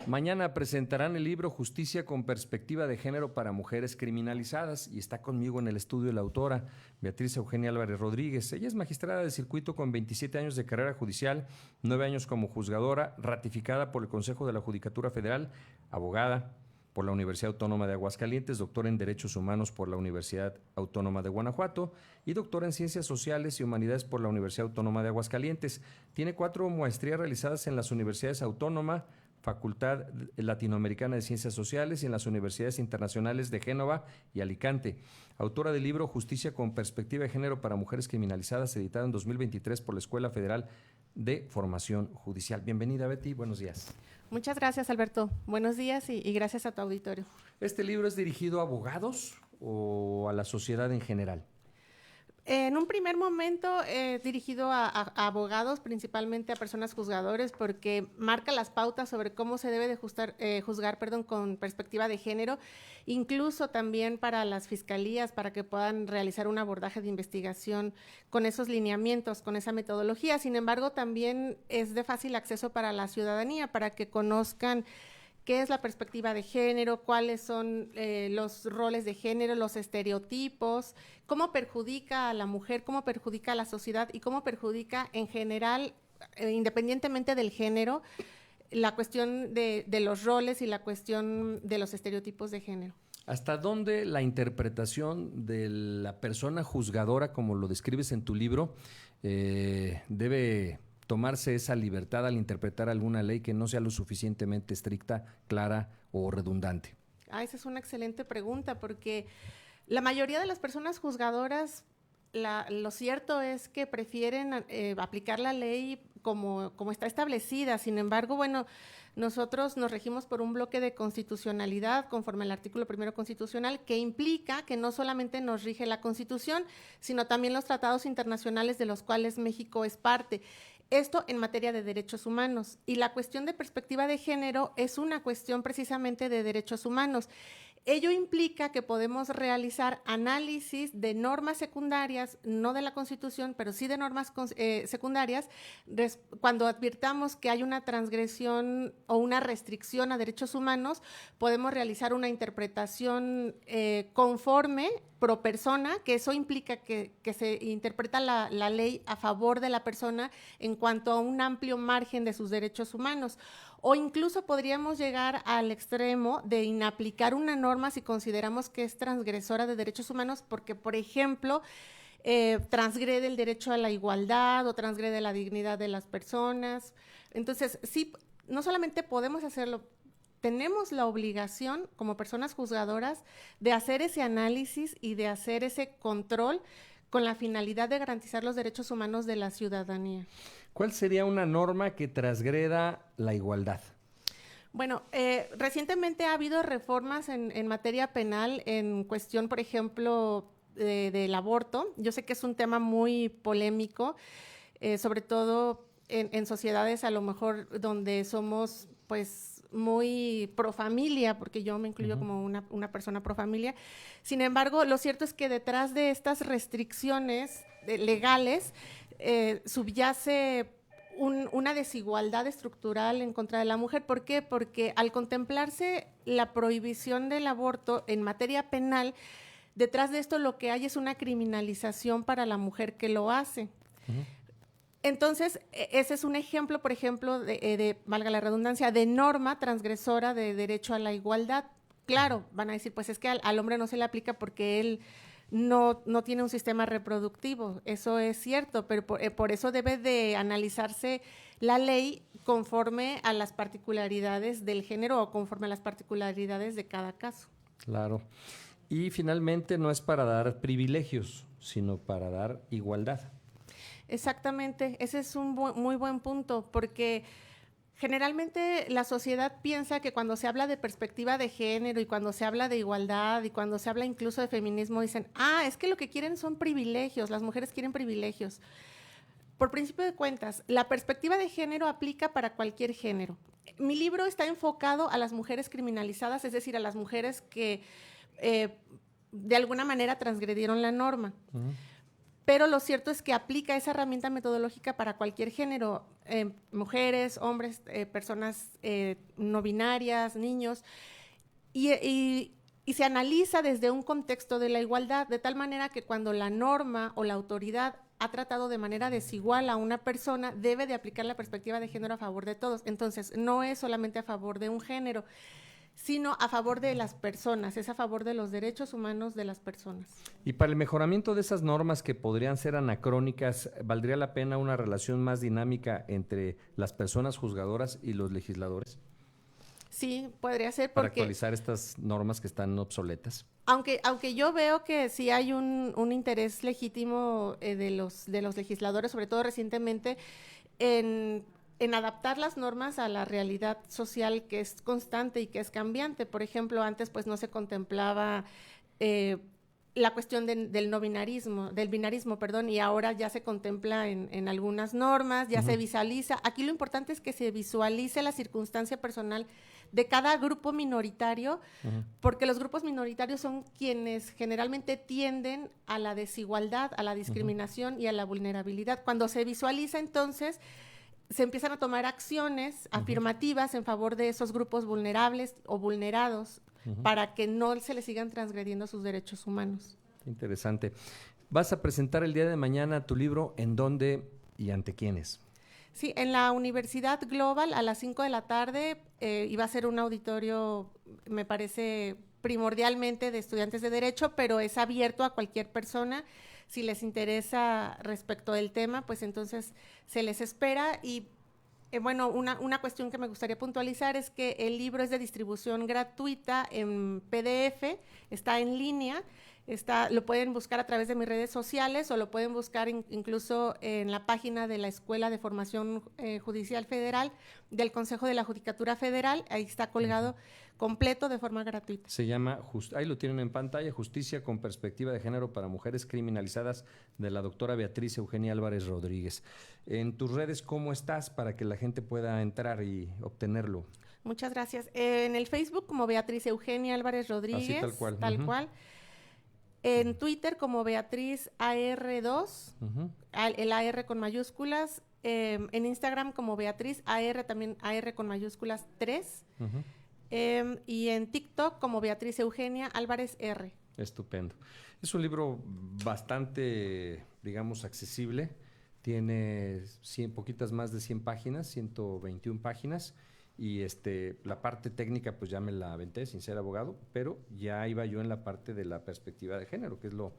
Mañana presentarán el libro Justicia con perspectiva de género para mujeres criminalizadas y está conmigo en el estudio la autora Beatriz Eugenia Álvarez Rodríguez. Ella es magistrada de circuito con 27 años de carrera judicial, 9 años como juzgadora, ratificada por el Consejo de la Judicatura Federal, abogada por la Universidad Autónoma de Aguascalientes, doctora en Derechos Humanos por la Universidad Autónoma de Guanajuato y doctora en Ciencias Sociales y Humanidades por la Universidad Autónoma de Aguascalientes. Tiene 4 maestrías realizadas en las Universidades Autónoma, Facultad Latinoamericana de Ciencias Sociales y en las Universidades Internacionales de Génova y Alicante. Autora del libro Justicia con perspectiva de género para mujeres criminalizadas, editado en 2023 por la Escuela Federal de Formación Judicial. Bienvenida, Betty, buenos días. Muchas gracias, Alberto. Buenos días y gracias a tu auditorio. ¿Este libro es dirigido a abogados o a la sociedad en general? En un primer momento dirigido a abogados, principalmente a personas juzgadores, porque marca las pautas sobre cómo se debe de juzgar con perspectiva de género, incluso también para las fiscalías, para que puedan realizar un abordaje de investigación con esos lineamientos, con esa metodología. Sin embargo, también es de fácil acceso para la ciudadanía, para que conozcan qué es la perspectiva de género, cuáles son los roles de género, los estereotipos, cómo perjudica a la mujer, cómo perjudica a la sociedad y cómo perjudica en general, independientemente del género, la cuestión de los roles y la cuestión de los estereotipos de género. ¿Hasta dónde la interpretación de la persona juzgadora, como lo describes en tu libro, debe tomarse esa libertad al interpretar alguna ley que no sea lo suficientemente estricta, clara o redundante? Esa es una excelente pregunta, porque la mayoría de las personas juzgadoras, lo cierto es que prefieren aplicar la ley como está establecida. Sin embargo, bueno, nosotros nos regimos por un bloque de constitucionalidad conforme al artículo 1 constitucional, que implica que no solamente nos rige la Constitución, sino también los tratados internacionales de los cuales México es parte. Esto en materia de derechos humanos, y la cuestión de perspectiva de género es una cuestión precisamente de derechos humanos. Ello implica que podemos realizar análisis de normas secundarias, no de la Constitución, pero sí de normas secundarias, cuando advirtamos que hay una transgresión o una restricción a derechos humanos, podemos realizar una interpretación conforme pro persona, que eso implica que se interpreta la ley a favor de la persona en cuanto a un amplio margen de sus derechos humanos. O incluso podríamos llegar al extremo de inaplicar una norma si consideramos que es transgresora de derechos humanos porque, por ejemplo, transgrede el derecho a la igualdad o transgrede la dignidad de las personas. Entonces, sí, no solamente podemos hacerlo, tenemos la obligación como personas juzgadoras de hacer ese análisis y de hacer ese control con la finalidad de garantizar los derechos humanos de la ciudadanía. ¿Cuál sería una norma que transgreda la igualdad? Bueno, recientemente ha habido reformas en materia penal en cuestión, por ejemplo, del aborto. Yo sé que es un tema muy polémico, sobre todo en sociedades a lo mejor donde somos pues muy pro familia, porque yo me incluyo como una persona pro familia. Sin embargo, lo cierto es que detrás de estas restricciones legales subyace una desigualdad estructural en contra de la mujer. ¿Por qué? Porque al contemplarse la prohibición del aborto en materia penal, detrás de esto lo que hay es una criminalización para la mujer que lo hace. Entonces, ese es un ejemplo, por ejemplo, valga la redundancia, de norma transgresora de derecho a la igualdad. Claro, van a decir, pues es que al hombre no se le aplica porque él no tiene un sistema reproductivo. Eso es cierto, pero por eso debe de analizarse la ley conforme a las particularidades del género o conforme a las particularidades de cada caso. Claro. Y finalmente no es para dar privilegios, sino para dar igualdad. Exactamente, ese es un muy buen punto, porque generalmente la sociedad piensa que cuando se habla de perspectiva de género y cuando se habla de igualdad y cuando se habla incluso de feminismo, dicen, es que lo que quieren son privilegios, las mujeres quieren privilegios. Por principio de cuentas, la perspectiva de género aplica para cualquier género. Mi libro está enfocado a las mujeres criminalizadas, es decir, a las mujeres que de alguna manera transgredieron la norma. pero lo cierto es que aplica esa herramienta metodológica para cualquier género, mujeres, hombres, personas no binarias, niños, y se analiza desde un contexto de la igualdad, de tal manera que cuando la norma o la autoridad ha tratado de manera desigual a una persona, debe de aplicar la perspectiva de género a favor de todos. Entonces, no es solamente a favor de un género, sino a favor de las personas, es a favor de los derechos humanos de las personas. Y para el mejoramiento de esas normas que podrían ser anacrónicas, ¿valdría la pena una relación más dinámica entre las personas juzgadoras y los legisladores? Sí, podría ser Para porque… actualizar estas normas que están obsoletas. Aunque yo veo que sí hay un interés legítimo de los legisladores, sobre todo recientemente, en adaptar las normas a la realidad social que es constante y que es cambiante. Por ejemplo, antes pues no se contemplaba la cuestión del binarismo, y ahora ya se contempla en algunas normas, ya se visualiza. Aquí lo importante es que se visualice la circunstancia personal de cada grupo minoritario, porque los grupos minoritarios son quienes generalmente tienden a la desigualdad, a la discriminación y a la vulnerabilidad. Cuando se visualiza, entonces, se empiezan a tomar acciones afirmativas en favor de esos grupos vulnerables o vulnerados para que no se les sigan transgrediendo sus derechos humanos. Interesante. Vas a presentar el día de mañana tu libro, ¿en dónde y ante quiénes? Sí, en la Universidad Global a las 5 de la tarde iba a ser un auditorio, me parece primordialmente de estudiantes de Derecho, pero es abierto a cualquier persona. Si les interesa respecto del tema, pues entonces se les espera. Y bueno, una cuestión que me gustaría puntualizar es que el libro es de distribución gratuita en PDF, está en línea. Lo pueden buscar a través de mis redes sociales o lo pueden buscar incluso en la página de la Escuela de Formación Judicial Federal del Consejo de la Judicatura Federal. Ahí está colgado completo de forma gratuita. Se llama, ahí lo tienen en pantalla, Justicia con Perspectiva de Género para Mujeres Criminalizadas, de la doctora Beatriz Eugenia Álvarez Rodríguez. En tus redes, ¿cómo estás para que la gente pueda entrar y obtenerlo? Muchas gracias. En el Facebook como Beatriz Eugenia Álvarez Rodríguez. Así tal cual. Tal cual. En Twitter como Beatriz AR2, el AR con mayúsculas. En Instagram como Beatriz AR, también AR con mayúsculas 3. Y en TikTok como Beatriz Eugenia Álvarez R. Estupendo. Es un libro bastante, digamos, accesible. Tiene poquitas más de 100 páginas, 121 páginas. Y la parte técnica pues ya me la aventé sin ser abogado, pero ya iba yo en la parte de la perspectiva de género, que es lo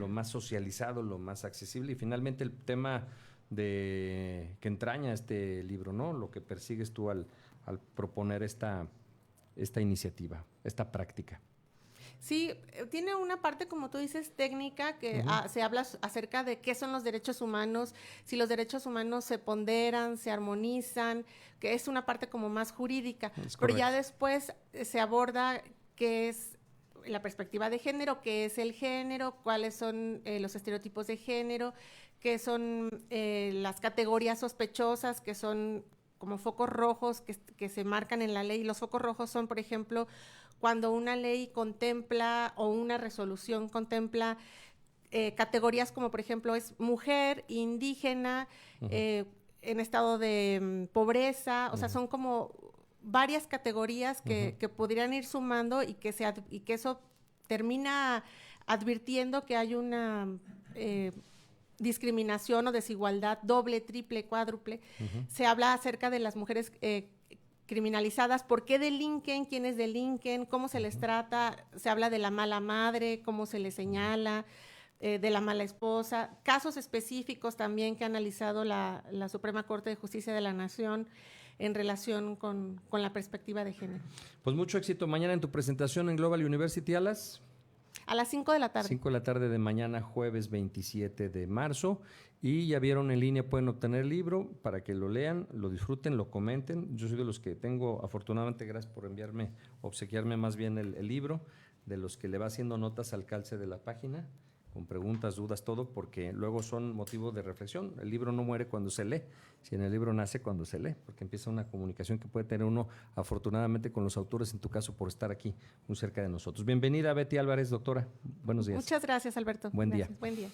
más socializado, lo más accesible, y finalmente el tema que entraña este libro, ¿no? Lo que persigues tú al proponer esta iniciativa, esta práctica. Sí, tiene una parte, como tú dices, técnica, que se habla acerca de qué son los derechos humanos, si los derechos humanos se ponderan, se armonizan, que es una parte como más jurídica. Pero ya después se aborda qué es la perspectiva de género, qué es el género, cuáles son los estereotipos de género, qué son las categorías sospechosas, que son como focos rojos que se marcan en la ley. Los focos rojos son, por ejemplo, cuando una ley contempla o una resolución contempla categorías como, por ejemplo, es mujer, indígena, en estado de pobreza, o sea, son como varias categorías que podrían ir sumando y que eso termina advirtiendo que hay una discriminación o desigualdad doble, triple, cuádruple. Se habla acerca de las mujeres criminalizadas, por qué delinquen, quiénes delinquen, cómo se les trata, se habla de la mala madre, cómo se les señala, de la mala esposa, casos específicos también que ha analizado la Suprema Corte de Justicia de la Nación en relación con la perspectiva de género. Pues mucho éxito mañana en tu presentación en Global University a las 5 de la tarde. 5 de la tarde de mañana, jueves 27 de marzo. Y ya vieron en línea, pueden obtener el libro para que lo lean, lo disfruten, lo comenten. Yo soy de los que tengo, afortunadamente, gracias por obsequiarme más bien el libro, de los que le va haciendo notas al calce de la página, con preguntas, dudas, todo, porque luego son motivo de reflexión. El libro no muere cuando se lee, sino el libro nace cuando se lee, porque empieza una comunicación que puede tener uno, afortunadamente, con los autores, en tu caso, por estar aquí muy cerca de nosotros. Bienvenida, Betty Álvarez, doctora. Buenos días. Muchas gracias, Alberto. Buen día. Buen día.